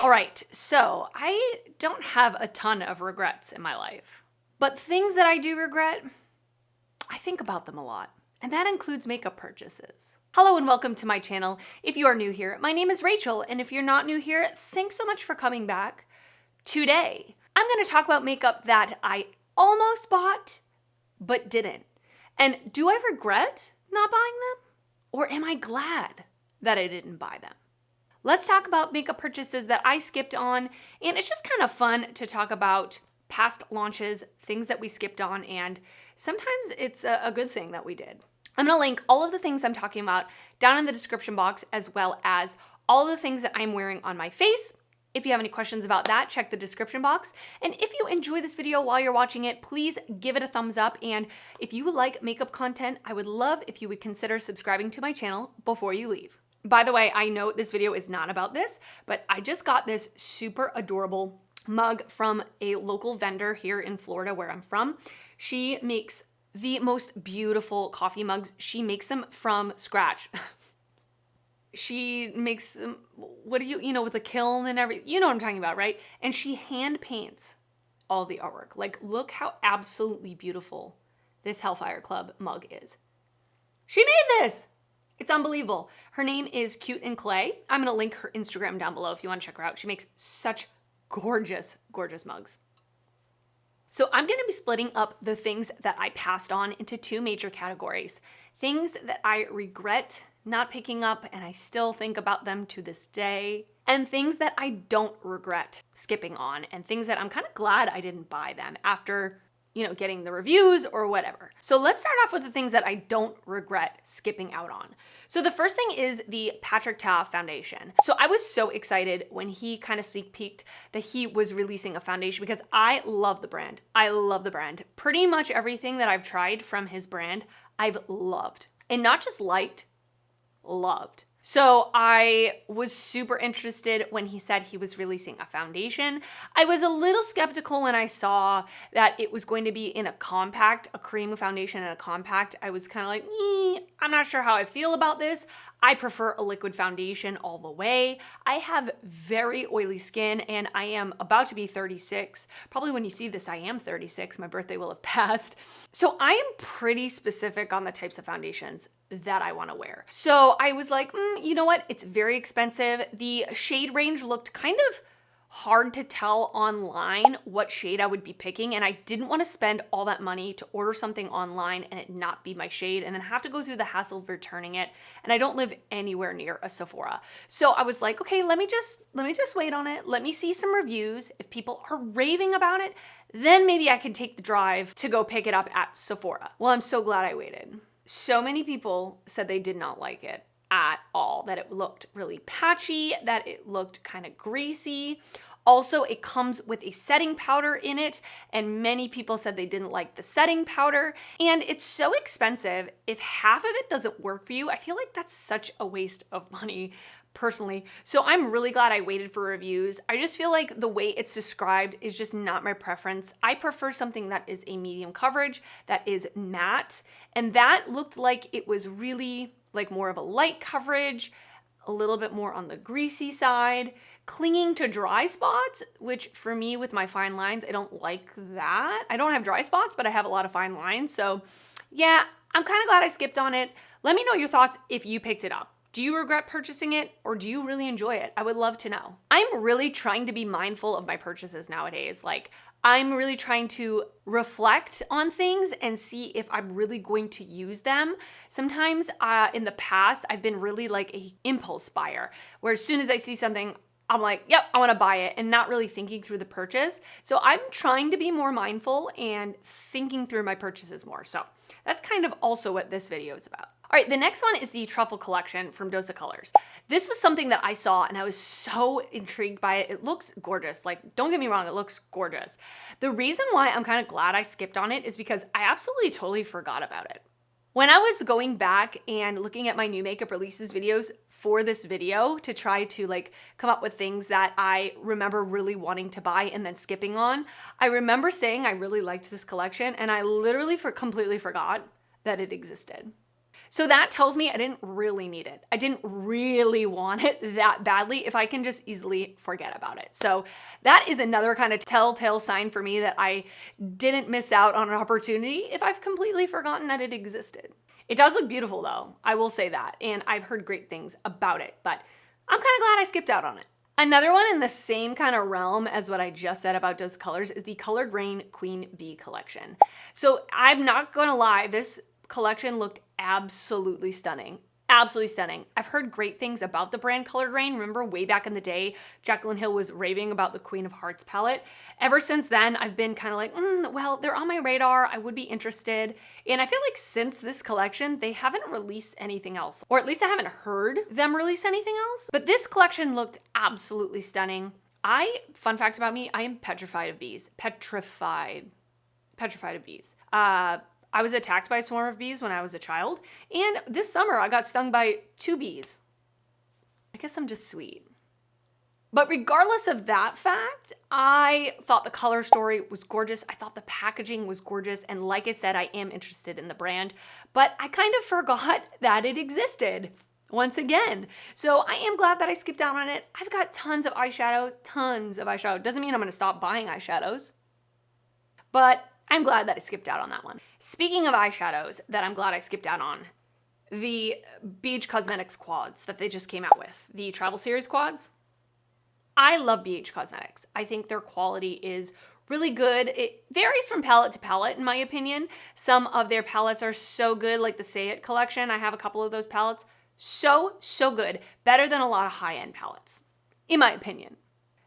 All right, so I don't have a ton of regrets in my life, but things that I do regret, I think about them a lot, and that includes makeup purchases. Hello and welcome to my channel. If you are new here, my name is Rachel, and if you're not new here, thanks so much for coming back. Today, I'm gonna talk about makeup that I almost bought, but didn't. And do I regret not buying them? Or am I glad that I didn't buy them? Let's talk about makeup purchases that I skipped on, and it's just kind of fun to talk about past launches, things that we skipped on, and sometimes it's a good thing that we did. I'm gonna link all of the things I'm talking about down in the description box, as well as all of the things that I'm wearing on my face. If you have any questions about that, check the description box. And if you enjoy this video while you're watching it, please give it a thumbs up. And if you like makeup content, I would love if you would consider subscribing to my channel before you leave. By the way, I know this video is not about this, but I just got this super adorable mug from a local vendor here in Florida where I'm from. She makes the most beautiful coffee mugs. She makes them from scratch. She makes them, what do you know, with a kiln and everything, you know what I'm talking about, right? And she hand paints all the artwork. Like, look how absolutely beautiful this Hellfire Club mug is. She made this. It's unbelievable. Her name is Cute and Clay. I'm gonna link her Instagram down below if you wanna check her out. She makes such gorgeous, gorgeous mugs. So I'm gonna be splitting up the things that I passed on into two major categories. Things that I regret not picking up and I still think about them to this day, and things that I don't regret skipping on, and things that I'm kind of glad I didn't buy them after, getting the reviews or whatever. So let's start off with the things that I don't regret skipping out on. So the first thing is the Patrick Ta foundation. So I was so excited when he kind of sneak peeked that he was releasing a foundation because I love the brand. I love the brand. Pretty much everything that I've tried from his brand, I've loved. And not just liked, loved. So I was super interested when he said he was releasing a foundation. I was a little skeptical when I saw that it was going to be in a compact, a cream foundation in a compact. I was kind of like, I'm not sure how I feel about this. I prefer a liquid foundation all the way. I have very oily skin and I am about to be 36. Probably when you see this, I am 36. My birthday will have passed. So I am pretty specific on the types of foundations that I want to wear. So I was like, you know what? It's very expensive. The shade range looked kind of hard to tell online what shade I would be picking, and I didn't want to spend all that money to order something online and it not be my shade and then have to go through the hassle of returning it. And I don't live anywhere near a Sephora. So I was like, okay, let me just wait on it. Let me see some reviews. If people are raving about it, then maybe I can take the drive to go pick it up at Sephora. Well, I'm so glad I waited. So many people said they did not like it at all, that it looked really patchy, that it looked kind of greasy. Also, it comes with a setting powder in it, and many people said they didn't like the setting powder, and it's so expensive. If half of it doesn't work for you, I feel like that's such a waste of money personally. So I'm really glad I waited for reviews. I just feel like the way it's described is just not my preference. I prefer something that is a medium coverage, that is matte, and that looked like it was really like more of a light coverage, a little bit more on the greasy side, clinging to dry spots, which for me with my fine lines, I don't like that. I don't have dry spots, but I have a lot of fine lines. So yeah, I'm kind of glad I skipped on it. Let me know your thoughts if you picked it up. Do you regret purchasing it or do you really enjoy it? I would love to know. I'm really trying to be mindful of my purchases nowadays. Like, I'm really trying to reflect on things and see if I'm really going to use them. Sometimes in the past, I've been really like a impulse buyer, where as soon as I see something, I'm like, yep, I want to buy it, and not really thinking through the purchase. So I'm trying to be more mindful and thinking through my purchases more. So that's kind of also what this video is about. All right, the next one is the Truffle Collection from Dose of Colors. This was something that I saw and I was so intrigued by it. It looks gorgeous. Like, don't get me wrong, it looks gorgeous. The reason why I'm kind of glad I skipped on it is because I absolutely totally forgot about it. When I was going back and looking at my new makeup releases videos for this video to try to like come up with things that I remember really wanting to buy and then skipping on, I remember saying I really liked this collection and I literally completely forgot that it existed. So that tells me I didn't really need it. I didn't really want it that badly if I can just easily forget about it. So that is another kind of telltale sign for me that I didn't miss out on an opportunity if I've completely forgotten that it existed. It does look beautiful though, I will say that, and I've heard great things about it, but I'm kind of glad I skipped out on it. Another one in the same kind of realm as what I just said about those colors is the Colored Rain Queen Bee collection. So I'm not gonna lie, this collection looked absolutely stunning. Absolutely stunning. I've heard great things about the brand Colored Rain. Remember way back in the day, Jaclyn Hill was raving about the Queen of Hearts palette. Ever since then, I've been kind of like, well, they're on my radar. I would be interested. And I feel like since this collection, they haven't released anything else, or at least I haven't heard them release anything else. But this collection looked absolutely stunning. Fun fact about me, I am petrified of bees. Petrified of bees. I was attacked by a swarm of bees when I was a child, and this summer I got stung by 2 bees. I guess I'm just sweet. But regardless of that fact, I thought the color story was gorgeous. I thought the packaging was gorgeous, and like I said, I am interested in the brand, but I kind of forgot that it existed once again. So I am glad that I skipped out on it. I've got tons of eyeshadow. Doesn't mean I'm gonna stop buying eyeshadows, but I'm glad that I skipped out on that one. Speaking of eyeshadows that I'm glad I skipped out on, the BH Cosmetics quads that they just came out with, the Travel Series quads. I love BH Cosmetics. I think their quality is really good. It varies from palette to palette, in my opinion. Some of their palettes are so good, like the Say It collection. I have a couple of those palettes. So good. Better than a lot of high-end palettes, in my opinion.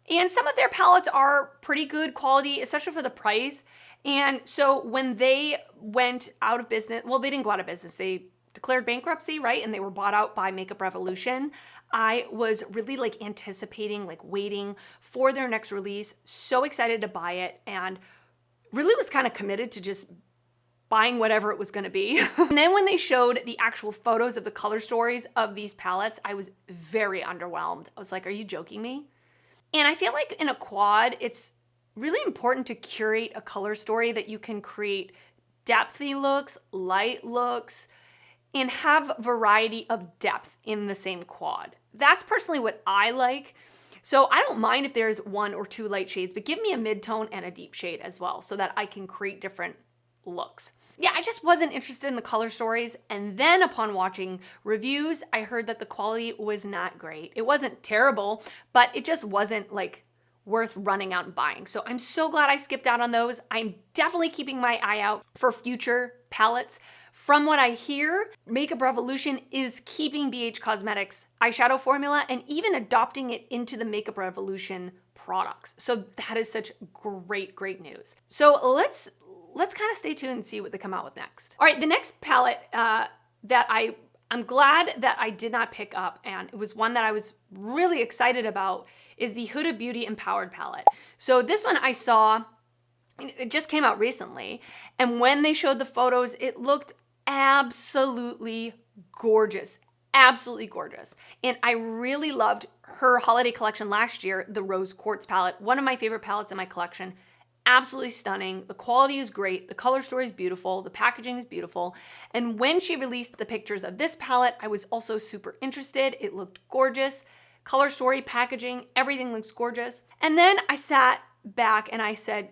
And some of their palettes are pretty good quality, especially for the price. And so when they went out of business, well, they didn't go out of business. They declared bankruptcy, right? And they were bought out by Makeup Revolution. I was really like anticipating, like waiting for their next release. So excited to buy it, and really was kind of committed to just buying whatever it was going to be. And then when they showed the actual photos of the color stories of these palettes, I was very underwhelmed. I was like, are you joking me? And I feel like in a quad, it's really important to curate a color story that you can create depthy looks, light looks, and have variety of depth in the same quad. That's personally what I like. So I don't mind if there's 1 or 2 light shades, but give me a mid-tone and a deep shade as well so that I can create different looks. Yeah, I just wasn't interested in the color stories. And then upon watching reviews, I heard that the quality was not great. It wasn't terrible, but it just wasn't like worth running out and buying. So I'm so glad I skipped out on those. I'm definitely keeping my eye out for future palettes. From what I hear, Makeup Revolution is keeping BH Cosmetics eyeshadow formula and even adopting it into the Makeup Revolution products. So that is such great news. So let's kind of stay tuned and see what they come out with next. All right, the next palette that I'm glad that I did not pick up, and it was one that I was really excited about, is the Huda Beauty Empowered palette. So this one I saw, it just came out recently, and when they showed the photos, it looked absolutely gorgeous. Absolutely gorgeous. And I really loved her holiday collection last year, the Rose Quartz palette, one of my favorite palettes in my collection. Absolutely stunning. The quality is great. The color story is beautiful. The packaging is beautiful. And when she released the pictures of this palette, I was also super interested. It looked gorgeous. Color story, packaging, everything looks gorgeous. And then I sat back and I said,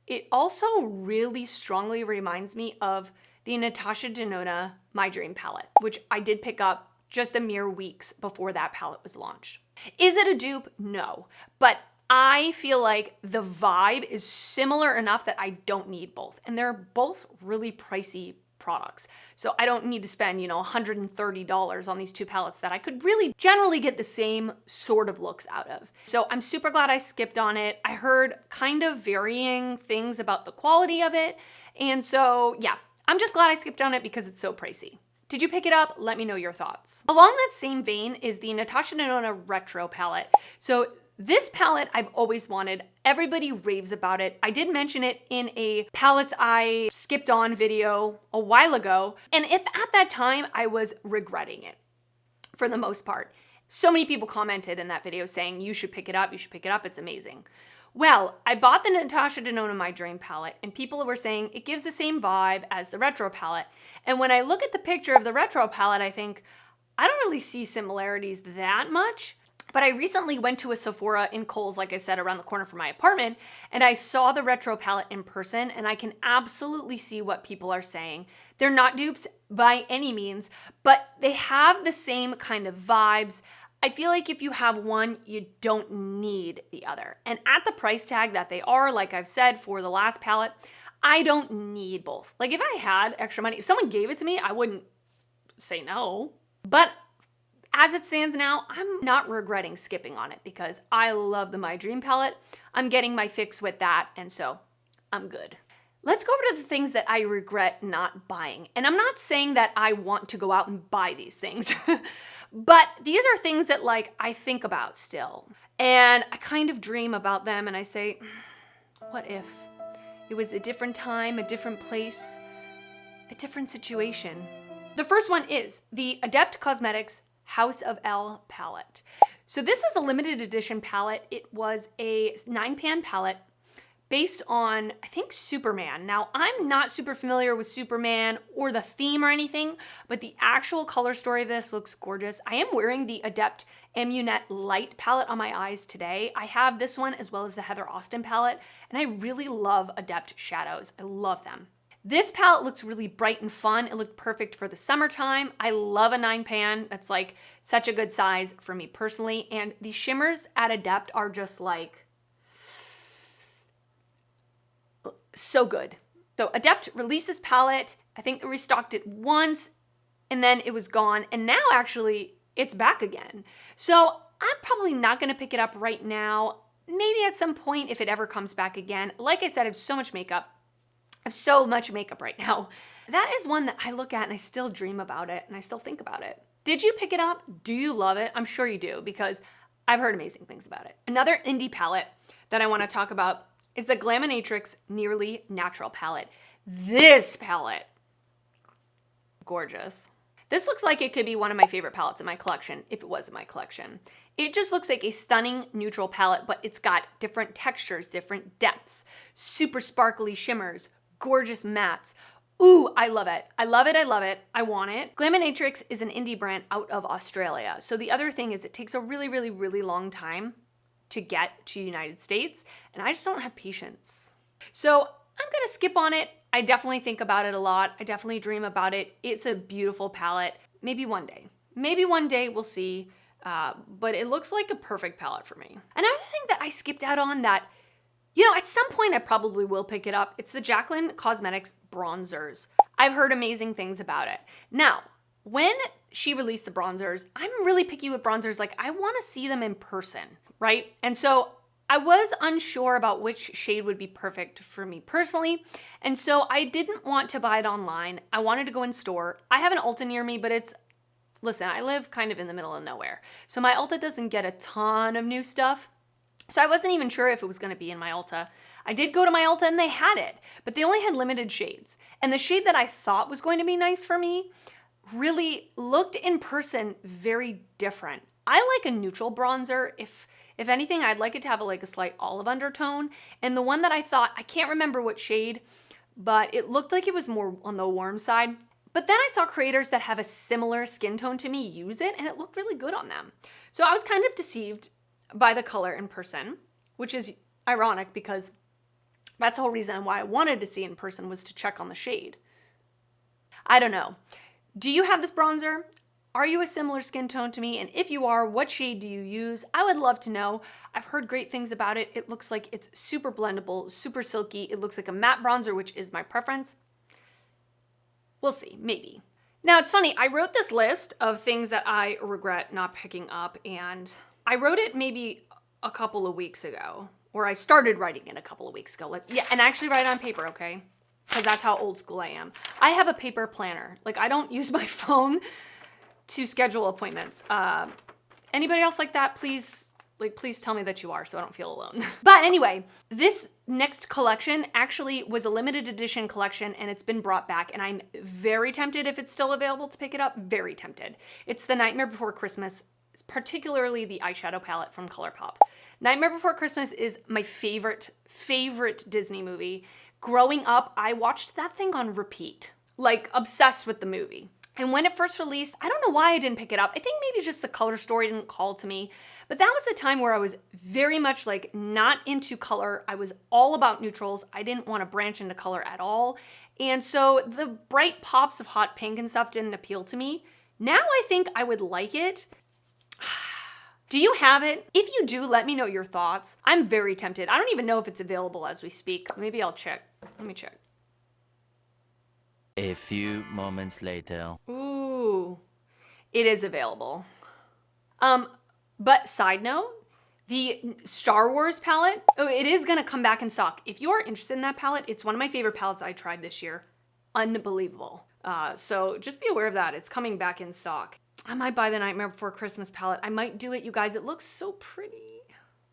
it also really strongly reminds me of the Natasha Denona My Dream palette, which I did pick up just a mere weeks before that palette was launched. Is it a dupe? No. But I feel like the vibe is similar enough that I don't need both. And they're both really pricey products. So I don't need to spend, $130 on these 2 palettes that I could really generally get the same sort of looks out of. So I'm super glad I skipped on it. I heard kind of varying things about the quality of it. And so yeah, I'm just glad I skipped on it because it's so pricey. Did you pick it up? Let me know your thoughts. Along that same vein is the Natasha Denona Retro palette. So this palette I've always wanted. Everybody raves about it. I did mention it in a palettes I skipped on video a while ago. And at that time, I was regretting it for the most part. So many people commented in that video saying, you should pick it up, it's amazing. Well, I bought the Natasha Denona My Dream palette, and people were saying it gives the same vibe as the retro palette. And when I look at the picture of the retro palette, I think, I don't really see similarities that much. But I recently went to a Sephora in Kohl's, like I said, around the corner from my apartment, and I saw the retro palette in person, and I can absolutely see what people are saying. They're not dupes by any means, but they have the same kind of vibes. I feel like if you have one, you don't need the other. And at the price tag that they are, like I've said for the last palette, I don't need both. Like if I had extra money, if someone gave it to me, I wouldn't say no. But as it stands now, I'm not regretting skipping on it because I love the My Dream palette. I'm getting my fix with that, and so I'm good. Let's go over to the things that I regret not buying. And I'm not saying that I want to go out and buy these things, but these are things that like I think about still. And I kind of dream about them and I say, what if it was a different time, a different place, a different situation? The first one is the Adept Cosmetics House of L palette. So this is a limited edition palette. It was a 9-pan palette based on, I think, Superman. Now, I'm not super familiar with Superman or the theme or anything, but the actual color story of this looks gorgeous. I am wearing the Adept Amunet Light palette on my eyes today. I have this one as well as the Heather Austin palette, and I really love Adept shadows. I love them. This palette looks really bright and fun. It looked perfect for the summertime. I love a 9-pan. That's like such a good size for me personally. And the shimmers at Adept are just like so good. So Adept released this palette. I think they restocked it once and then it was gone. And now actually it's back again. So I'm probably not gonna pick it up right now. Maybe at some point if it ever comes back again. Like I said, I have so much makeup. I have so much makeup right now. That is one that I look at and I still dream about it and I still think about it. Did you pick it up? Do you love it? I'm sure you do because I've heard amazing things about it. Another indie palette that I want to talk about is the Glaminatrix Nearly Natural palette. This palette, gorgeous. This looks like it could be one of my favorite palettes in my collection, if it was in my collection. It just looks like a stunning neutral palette, but it's got different textures, different depths, super sparkly shimmers, gorgeous mattes. Ooh, I love it. I love it. I love it. I want it. Glaminatrix is an indie brand out of Australia. So the other thing is it takes a really, really, really long time to get to United States, and I just don't have patience. So I'm gonna skip on it. I definitely think about it a lot. I definitely dream about it. It's a beautiful palette. Maybe one day. Maybe one day we'll see, but it looks like a perfect palette for me. Another thing that I skipped out on that, you know, at some point I probably will pick it up. It's the Jaclyn Cosmetics bronzers. I've heard amazing things about it. Now, when she released the bronzers, I'm really picky with bronzers. Like I wanna see them in person, right? And so I was unsure about which shade would be perfect for me personally. And so I didn't want to buy it online. I wanted to go in store. I have an Ulta near me, but listen, I live kind of in the middle of nowhere. So my Ulta doesn't get a ton of new stuff. So I wasn't even sure if it was gonna be in my Ulta. I did go to my Ulta and they had it, but they only had limited shades. And the shade that I thought was going to be nice for me really looked in person very different. I like a neutral bronzer. If anything, I'd like it to have like a slight olive undertone. And the one that I thought, I can't remember what shade, but it looked like it was more on the warm side. But then I saw creators that have a similar skin tone to me use it and it looked really good on them. So I was kind of deceived by the color in person, which is ironic because that's the whole reason why I wanted to see it in person was to check on the shade. I don't know. Do you have this bronzer? Are you a similar skin tone to me? And if you are, what shade do you use? I would love to know. I've heard great things about it. It looks like it's super blendable, super silky. It looks like a matte bronzer, which is my preference. We'll see, maybe. Now it's funny, I wrote this list of things that I regret not picking up, and I wrote it maybe a couple of weeks ago, or I started writing it a couple of weeks ago. And I actually write it on paper, okay? Because that's how old school I am. I have a paper planner. Like I don't use my phone to schedule appointments. Anybody else like that? Please tell me that you are so I don't feel alone. But anyway, this next collection actually was a limited edition collection and it's been brought back and I'm very tempted if it's still available to pick it up, very tempted. It's the Nightmare Before Christmas particularly the eyeshadow palette from ColourPop. Nightmare Before Christmas is my favorite Disney movie. Growing up, I watched that thing on repeat, like obsessed with the movie. And when it first released, I don't know why I didn't pick it up. I think maybe just the color story didn't call to me. But that was the time where I was very much like not into color. I was all about neutrals. I didn't want to branch into color at all. And so the bright pops of hot pink and stuff didn't appeal to me. Now I think I would like it. Do you have it? If you do, let me know your thoughts. I'm very tempted. I don't even know if it's available as we speak. Maybe I'll check. Let me check. A few moments later. Ooh, it is available. But side note, the Star Wars palette, it is gonna come back in stock. If you are interested in that palette, it's one of my favorite palettes I tried this year. Unbelievable. So just be aware of that. It's coming back in stock. I might buy the Nightmare Before Christmas palette. I might do it, you guys. It looks so pretty.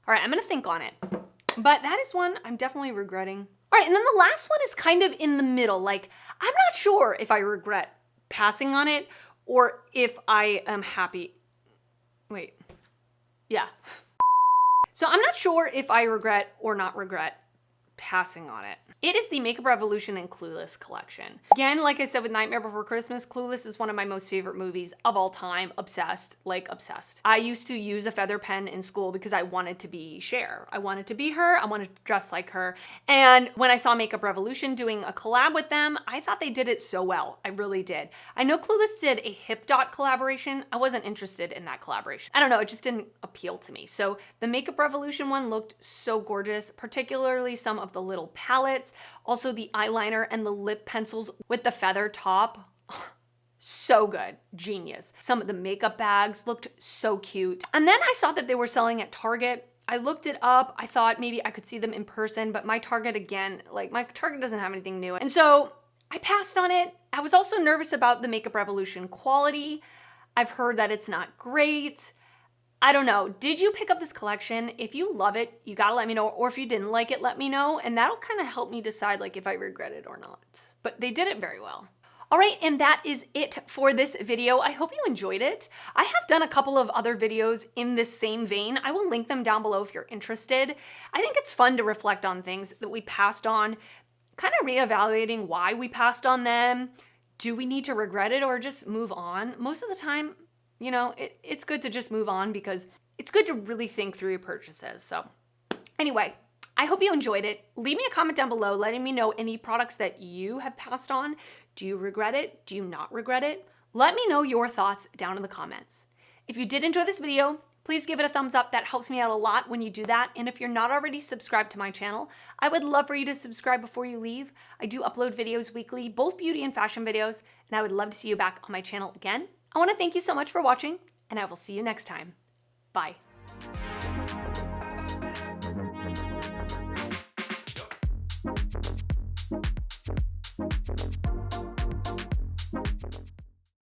All right, I'm gonna think on it. But that is one I'm definitely regretting. All right, and then the last one is kind of in the middle. Like, I'm not sure if I regret passing on it or if I am happy. Wait, yeah. So I'm not sure if I regret or not regret passing on it. It is the Makeup Revolution and Clueless collection. Again, like I said with Nightmare Before Christmas, Clueless is one of my most favorite movies of all time. Obsessed, like obsessed. I used to use a feather pen in school because I wanted to be Cher. I wanted to be her, I wanted to dress like her. And when I saw Makeup Revolution doing a collab with them, I thought they did it so well. I really did. I know Clueless did a Hip Dot collaboration. I wasn't interested in that collaboration. I don't know, it just didn't appeal to me. So the Makeup Revolution one looked so gorgeous, particularly some of the little palettes. Also the eyeliner and the lip pencils with the feather top. So good, genius. Some of the makeup bags looked so cute. And then I saw that they were selling at Target. I looked it up. I thought maybe I could see them in person, but my Target again, like my Target doesn't have anything new. And so I passed on it. I was also nervous about the Makeup Revolution quality. I've heard that it's not great. I don't know. Did you pick up this collection? If you love it, you gotta let me know. Or if you didn't like it, let me know. And that'll kind of help me decide like if I regret it or not. But they did it very well. All right, and that is it for this video. I hope you enjoyed it. I have done a couple of other videos in this same vein. I will link them down below if you're interested. I think it's fun to reflect on things that we passed on, kind of reevaluating why we passed on them. Do we need to regret it or just move on? Most of the time, you know, it's good to just move on because it's good to really think through your purchases. So anyway, I hope you enjoyed it. Leave me a comment down below letting me know any products that you have passed on. Do you regret it? Do you not regret it? Let me know your thoughts down in the comments. If you did enjoy this video, please give it a thumbs up. That helps me out a lot when you do that. And if you're not already subscribed to my channel, I would love for you to subscribe before you leave. I do upload videos weekly, both beauty and fashion videos, and I would love to see you back on my channel again. I want to thank you so much for watching, and I will see you next time. Bye.